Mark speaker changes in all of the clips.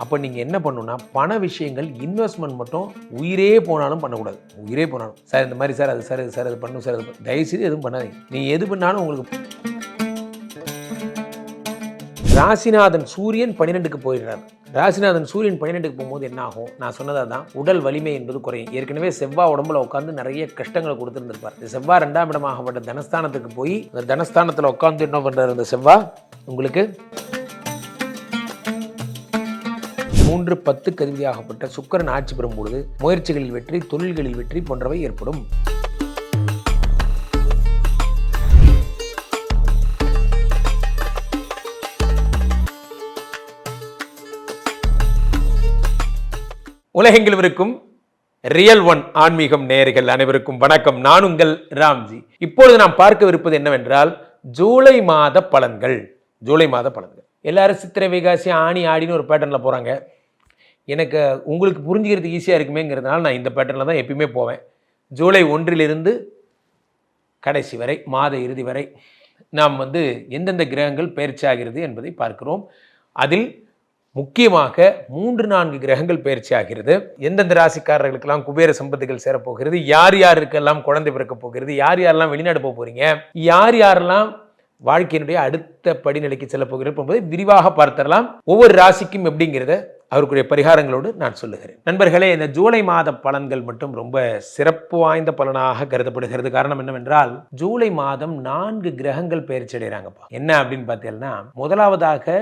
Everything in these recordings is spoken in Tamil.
Speaker 1: அப்போ நீங்கள் என்ன பண்ணணும்னா பண விஷயங்கள் இன்வெஸ்ட்மெண்ட் மட்டும் உயிரே போனாலும் பண்ணக்கூடாது. உயிரே போனாலும் சார் இந்த மாதிரி சார் அது சார் இது சார் அது பண்ணும் சார் அது தயவுசெய்து எதுவும் பண்ணாதீங்க. நீங்கள் எது பண்ணாலும் உங்களுக்கு ராசிநாதன் சூரியன் 12க்கு போயிடுறார். ராசிநாதன் சூரியன் 12க்கு போகும்போது என்ன ஆகும்? நான் சொன்னதாக தான், உடல் வலிமை என்பது குறையும். ஏற்கனவே செவ்வாய் உடம்புல உட்காந்து நிறைய கஷ்டங்களை கொடுத்துருந்துருப்பார். இந்த செவ்வாய் 2ஆம் இடமாகப்பட்ட தனஸ்தானத்துக்கு போய் அந்த தனஸ்தானத்தில் உட்காந்து என்ன பண்ணுறாரு? அந்த செவ்வாய் உங்களுக்கு 3-10 அதிபதியாகப்பட்ட சுக்கிரன் ஆட்சி பெறும் பொழுது முயற்சிகளில் வெற்றி, தொழில்களில் வெற்றி போன்றவை ஏற்படும். உலகெங்கிலும் இருக்கும் ரியல் ஒன் ஆன்மீகம் நேயர்கள் அனைவருக்கும் வணக்கம். நான் உங்கள் ராம்ஜி. இப்பொழுது நாம் பார்க்கவிருப்பது என்னவென்றால் ஜூலை மாத பலன்கள். ஜூலை மாத பலன்கள் எல்லாரும் சித்திரை, வைகாசி, ஆணி, ஆடின்னு ஒரு பேட்டர்னில் போகிறாங்க. எனக்கு உங்களுக்கு புரிஞ்சுக்கிறதுக்கு ஈஸியாக இருக்குமேங்கிறதுனால நான் இந்த பேட்டர்னில் தான் எப்பயுமே போவேன். ஜூலை 1 கடைசி வரை, மாத இறுதி வரை நாம் எந்தெந்த கிரகங்கள் பயிற்சி ஆகிறது என்பதை பார்க்கிறோம். அதில் முக்கியமாக 3-4 கிரகங்கள் பயிற்சி ஆகிறது. எந்தெந்த ராசிக்காரர்களுக்கெல்லாம் குபேர சம்பத்துகள் சேரப்போகிறது, யார் யாருக்கெல்லாம் குழந்தை பிறக்க போகிறது, யார் யாரெல்லாம் வெளிநாடு போக போகிறீங்க, யார் யாரெல்லாம் வாழ்க்கையினுடைய அடுத்த படிநிலைக்கு செல்ல போகிறது என்பதை விரிவாக பார்த்தரலாம். ஒவ்வொரு ராசிக்கும் எப்படிங்கிறத அவருக்குரிய பரிகாரங்களோடு நான் சொல்லுகிறேன். நண்பர்களே, இந்த ஜூலை மாத பலன்கள் மட்டும் ரொம்ப சிறப்பு வாய்ந்த பலனாக கருதப்படுகிறது. காரணம் என்னவென்றால் ஜூலை மாதம் 4 கிரகங்கள் பயிற்சி அடைகிறாங்கப்பா. என்ன அப்படின்னு பார்த்தீங்கன்னா, முதலாவதாக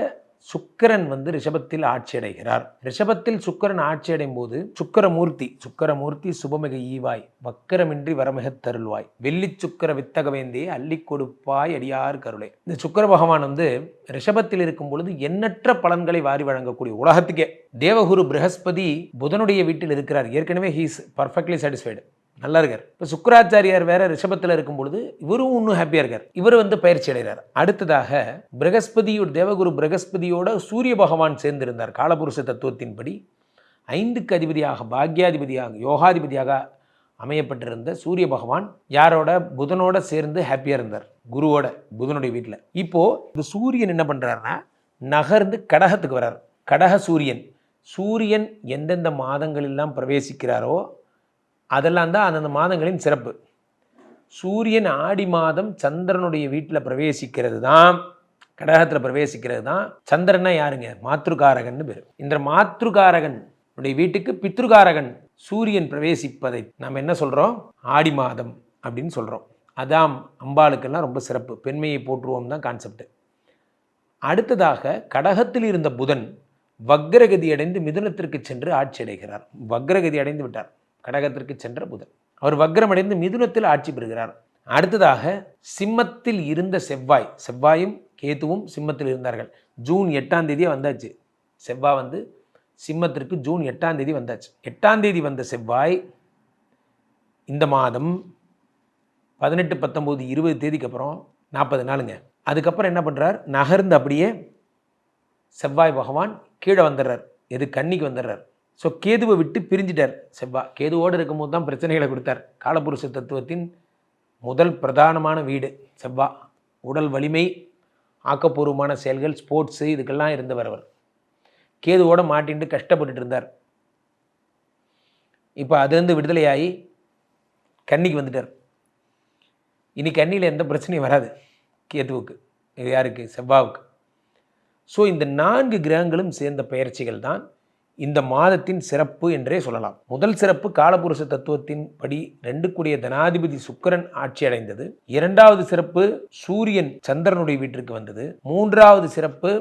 Speaker 1: சுக்கிரன் ரிஷபத்தில் ஆட்சி அடைகிறார். ரிஷபத்தில் சுக்கிரன் ஆட்சி அடையும் போது சுக்கிரமூர்த்தி சுபமிக ஈவாய், வக்கரமின்றி வரமிக தருள்வாய், வெள்ளி சுக்கிர வித்தக வேந்தே அள்ளி கொடுப்பாய் அடியார் கருளை. இந்த சுக்கிர பகவான் ரிஷபத்தில் இருக்கும் பொழுது எண்ணற்ற பலன்களை வாரி வழங்கக்கூடிய உலகத்துக்கே. தேவகுரு பிரகஸ்பதி புதனுடைய வீட்டில் இருக்கிறார். ஏற்கனவே ஹீ இஸ் பர்ஃபெக்ட்லி சாட்டிஸ்ஃபைடு, நல்லா இருக்கார். இப்போ சுக்கராச்சாரியார் வேற ரிஷபத்தில் இருக்கும் பொழுது இவரும் இன்னும் ஹாப்பியாக இருக்கார். இவர் பயிற்சி அடைகிறார். அடுத்ததாக தேவகுரு பிரகஸ்பதியோட சூரிய பகவான் சேர்ந்திருந்தார். காலபுருஷ தத்துவத்தின்படி 5க்கு அதிபதியாக, பாக்யாதிபதியாக, யோகாதிபதியாக அமையப்பட்டிருந்த சூரிய பகவான் யாரோட? புதனோட சேர்ந்து ஹாப்பியாக இருந்தார். குருவோட, புதனுடைய வீட்டில். இப்போ இந்த சூரியன் என்ன பண்ணுறாருன்னா நகர்ந்து கடகத்துக்கு வர்றார். கடக சூரியன் எந்தெந்த மாதங்களெல்லாம் பிரவேசிக்கிறாரோ அதெல்லாம் தான் அந்தந்த மாதங்களின் சிறப்பு. சூரியன் ஆடி மாதம் சந்திரனுடைய வீட்டில் பிரவேசிக்கிறது தான், கடகத்தில் பிரவேசிக்கிறது தான். சந்திரனா யாருங்க? மாத்ருகாரகன் பேர். இந்த மாத்ருகாரகன் வீட்டுக்கு பித்ருகாரகன் சூரியன் பிரவேசிப்பதை நாம் என்ன சொல்கிறோம்? ஆடி மாதம் அப்படின்னு சொல்கிறோம். அதாம் அம்பாளுக்கெல்லாம் ரொம்ப சிறப்பு. பெண்மையை போற்றுவோம் தான் கான்செப்ட். அடுத்ததாக கடகத்தில் இருந்த புதன் வக்ரகதி அடைந்து மிதுனத்திற்கு சென்று ஆட்சி அடைகிறார். வக்ரகதி அடைந்து விட்டார். கடகத்திற்கு சென்ற புதன் அவர் வக்ரமடைந்து மிதுனத்தில் ஆட்சி பெறுகிறார். அடுத்ததாக சிம்மத்தில் இருந்த செவ்வாயும் கேதுவும் சிம்மத்தில் இருந்தார்கள். ஜூன் 8ஆம் தேதியே வந்தாச்சு. செவ்வாய் சிம்மத்திற்கு ஜூன் 8ஆம் தேதி வந்தாச்சு. 8ஆம் தேதி வந்த செவ்வாய் இந்த மாதம் 18, 19, 20 தேதிக்கு அப்புறம் 40 நாளுங்க. அதுக்கப்புறம் என்ன பண்ணுறார்? நகர்ந்து அப்படியே செவ்வாய் பகவான் கீழே வந்துடுறார். கன்னிக்கு வந்துடுறார். ஸோ கேதுவை விட்டு பிரிஞ்சிட்டார். செவ்வாய் கேதுவோடு இருக்கும்போது தான் பிரச்சனைகளை கொடுத்தார். காலபுருஷ தத்துவத்தின் முதல் பிரதானமான வீடு செவ்வாய். உடல் வலிமை, ஆக்கப்பூர்வமான செயல்கள், ஸ்போர்ட்ஸு, இதுக்கெல்லாம் இருந்தவர் அவர். கேதுவோடு மாட்டின்ட்டு கஷ்டப்பட்டுட்டு இருந்தார். இப்போ அதுலேருந்து விடுதலையாகி கன்னிக்கு வந்துட்டார். இனி கன்னியில் எந்த பிரச்சனையும் வராது கேதுவுக்கு. யாருக்கு? செவ்வாவுக்கு. ஸோ இந்த 4 கிரகங்களும் சேர்ந்த பயிற்சிகள் தான் இந்த மாதத்தின் சிறப்பு என்றே சொல்லலாம். முதல் சிறப்பு காலபுருஷ தத்துவத்தின் படி 2 தனாதிபதி சுக்கிரன் ஆட்சி அடைந்தது. 2வது சிறப்பு சூரியன் சந்திரனுடைய வீட்டிற்கு வந்தது. 3வது சிறப்பு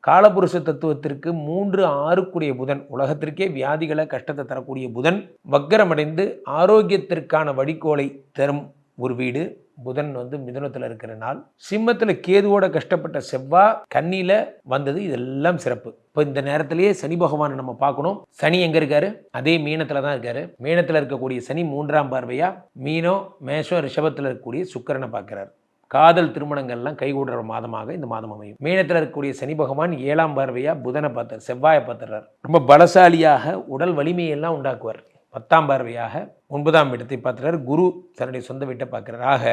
Speaker 1: காலபுருஷ தத்துவத்திற்கு 3-6 புதன், உலகத்திற்கே வியாதிகளை கஷ்டத்தை தரக்கூடிய புதன் வக்ரமடைந்து ஆரோக்கியத்திற்கான வடிகோலை தரும் ஒரு வீடு. புதன் மிதுனத்தில் இருக்கிற நாள். சிம்மத்தில் கேதுவோட கஷ்டப்பட்ட செவ்வாய் கன்னியில் வந்தது. இதெல்லாம் சிறப்பு. இப்போ இந்த நேரத்திலேயே சனி பகவானை நம்ம பார்க்கணும். சனி எங்கே இருக்காரு? அதே மீனத்தில் தான் இருக்காரு. மீனத்தில் இருக்கக்கூடிய சனி 3ஆம் பார்வையா மீனம், மேஷம், ரிஷபத்தில் இருக்கக்கூடிய சுக்கிரனை பார்க்கிறார். காதல் திருமணங்கள்லாம் கைகூடுற மாதமாக இந்த மாதம் அமையும். மீனத்தில் இருக்கக்கூடிய சனி பகவான் 7ஆம் பார்வையா புதனை பார்த்தார், செவ்வாயை பார்த்துறார். ரொம்ப பலசாலியாக உடல் வலிமையெல்லாம் உண்டாக்குவார். 10ஆம் பார்வையாக 9ஆம் இடத்தை பார்க்கிறார். குரு தன்னுடைய சொந்த வீட்டை பார்க்கிறார். ஆக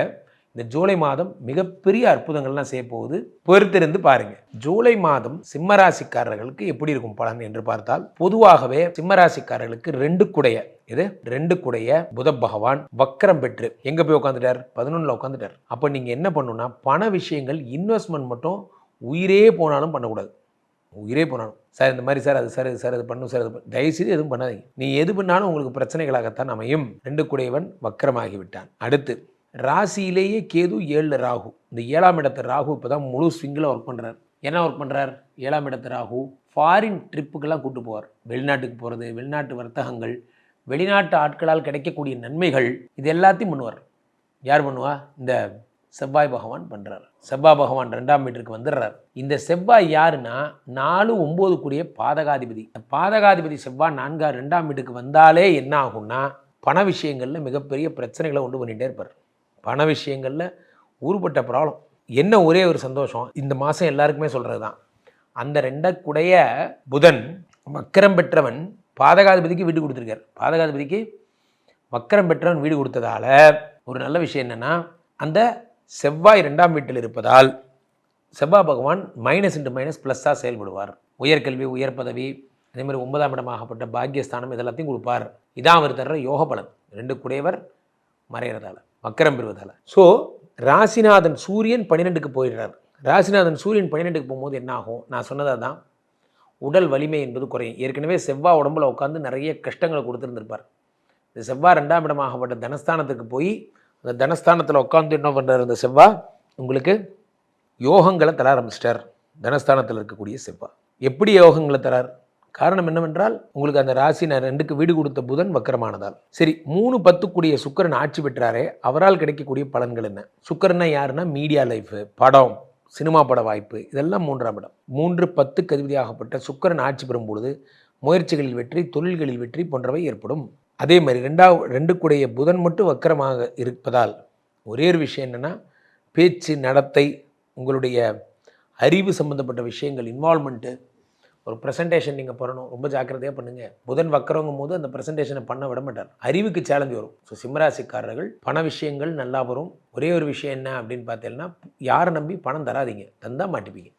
Speaker 1: இந்த ஜூலை மாதம் மிகப்பெரிய அற்புதங்கள்லாம் செய்ய போகுது, பொறுத்திருந்து பாருங்க. ஜூலை மாதம் சிம்மராசிக்காரர்களுக்கு எப்படி இருக்கும் பலன் என்று பார்த்தால், பொதுவாகவே சிம்மராசிக்காரர்களுக்கு 2 குடைய இது 2 குடைய புத பகவான் வக்ரம் பெற்று எங்க போய் உட்காந்துட்டார்? 11ல் உட்காந்துட்டார். அப்ப நீங்க என்ன பண்ணணும்னா, பண விஷயங்கள் இன்வெஸ்ட்மெண்ட் மட்டும் உயிரே போனாலும் பண்ணக்கூடாது. உயிரே போனாலும் சார் இந்த மாதிரி சார் அது சார் இது சார் அது பண்ணும் சார் அது தயவுசெய்து எதுவும் பண்ணாதீங்க. நீ எது பண்ணாலும் உங்களுக்கு பிரச்சனைகளாகத்தான் அமையும். 2 குடையவன் வக்கரமாகி விட்டான். அடுத்து ராசியிலேயே கேது 7ல் ராகு. இந்த 7ஆம் இடத்து ராகு இப்போதான் முழு ஸ்விங்கில் ஒர்க் பண்ணுறார். என்ன ஒர்க் பண்ணுறார்? 7ஆம் இடத்து ராகு ஃபாரின் ட்ரிப்புக்கெல்லாம் கூட்டு போவார். வெளிநாட்டுக்கு போகிறது, வெளிநாட்டு வர்த்தகங்கள், வெளிநாட்டு ஆட்களால் கிடைக்கக்கூடிய நன்மைகள், இது எல்லாத்தையும் பண்ணுவார். யார் பண்ணுவா? இந்த செவ்வாய் பகவான் பண்ணுறார். செவ்வாய் பகவான் 2ஆம் வீட்டிற்கு வந்துடுறார். இந்த செவ்வாய் யாருன்னா 4, 9 கூடிய பாதகாதிபதி. பாதகாதிபதி செவ்வாய் 2ஆம் வீட்டுக்கு வந்தாலே என்ன ஆகும்னா, பண விஷயங்களில் மிகப்பெரிய பிரச்சனைகளை உண்டு பண்ணிகிட்டே இருப்பார். பண விஷயங்களில் ஊறுபட்ட ப்ராப்ளம். என்ன ஒரே ஒரு சந்தோஷம், இந்த மாதம் எல்லாருக்குமே சொல்கிறது தான், அந்த 2 புதன் வக்கரம் பெற்றவன் பாதகாதிபதிக்கு வீடு கொடுத்துருக்கார். பாதகாதிபதிக்கு வக்கரம் பெற்றவன் வீடு கொடுத்ததால ஒரு நல்ல விஷயம் என்னென்னா, அந்த செவ்வாய் 2ஆம் வீட்டில் இருப்பதால் செவ்வாய் பகவான் மைனஸ் இன்ட்டு மைனஸ் ப்ளஸ்ஸாக செயல்படுவார். உயர்கல்வி, உயர் பதவி, அதேமாதிரி 9ஆம் இடமாகப்பட்ட பாக்கியஸ்தானம் இதெல்லாத்தையும் கொடுப்பார். இதான் அவர் தர்ற யோக பலன். 2 குடையவர் மறைகிறதால, வக்கரம் பெறுவதால். ஸோ ராசிநாதன் சூரியன் 12க்கு போயிடுறார். ராசிநாதன் சூரியன் 12க்கு போகும்போது என்ன ஆகும்? நான் சொன்னதாக தான், உடல் வலிமை என்பது குறையும். ஏற்கனவே செவ்வாய் உடம்புல உட்காந்து நிறைய கஷ்டங்களை கொடுத்துருந்துருப்பார். இந்த செவ்வாய் 2ஆம் இடமாகப்பட்ட தனஸ்தானத்துக்கு போய் அந்த தனஸ்தானத்தில் உட்காந்து என்ன பண்ணுறார்? இந்த செவ்வாய் உங்களுக்கு யோகங்களை தர ஆரம்பிச்சிட்டார். தனஸ்தானத்தில் இருக்கக்கூடிய செவ்வாய் எப்படி யோகங்களை தரார்? காரணம் என்னவென்றால், உங்களுக்கு அந்த ராசி 2க்கு வீடு கொடுத்த புதன் வக்கரமானதால். சரி, 3, 10 கூடிய சுக்கிரன் ஆட்சி பெற்றாரே, அவரால் கிடைக்கக்கூடிய பலன்கள் என்ன? சுக்கிரன்னா யாருன்னா, மீடியா லைஃப், படம், சினிமா பட வாய்ப்பு, இதெல்லாம் 3ஆம் இடம். 3, 10 அதிபதியாகப்பட்ட சுக்கிரன் ஆட்சி பெறும் பொழுது முயற்சிகளில் வெற்றி, தொழில்களில் வெற்றி போன்றவை ஏற்படும். அதே மாதிரி 2 கூடிய புதன் மட்டும் வக்கரமாக இருப்பதால் ஒரே ஒரு விஷயம் என்னென்னா, பேச்சு, நடத்தை, உங்களுடைய அறிவு சம்மந்தப்பட்ட விஷயங்கள், இன்வால்மெண்ட்டு, ஒரு ப்ரெசன்டேஷன் நீங்கள் பண்ணணும், ரொம்ப ஜாக்கிரதையாக பண்ணுங்கள். புதன் வக்கரங்கும் போது அந்த ப்ரெசன்டேஷனை பண்ண விட மாட்டார். அறிவுக்கு சேலஞ்சு வரும். ஸோ சிம்மராசிக்காரர்கள் பண விஷயங்கள் நல்லா வரும். ஒரே ஒரு விஷயம் என்ன அப்படின்னு பார்த்தீங்கன்னா, யாரை நம்பி பணம் தராதிங்க, தந்தால் மாட்டிப்பீங்க.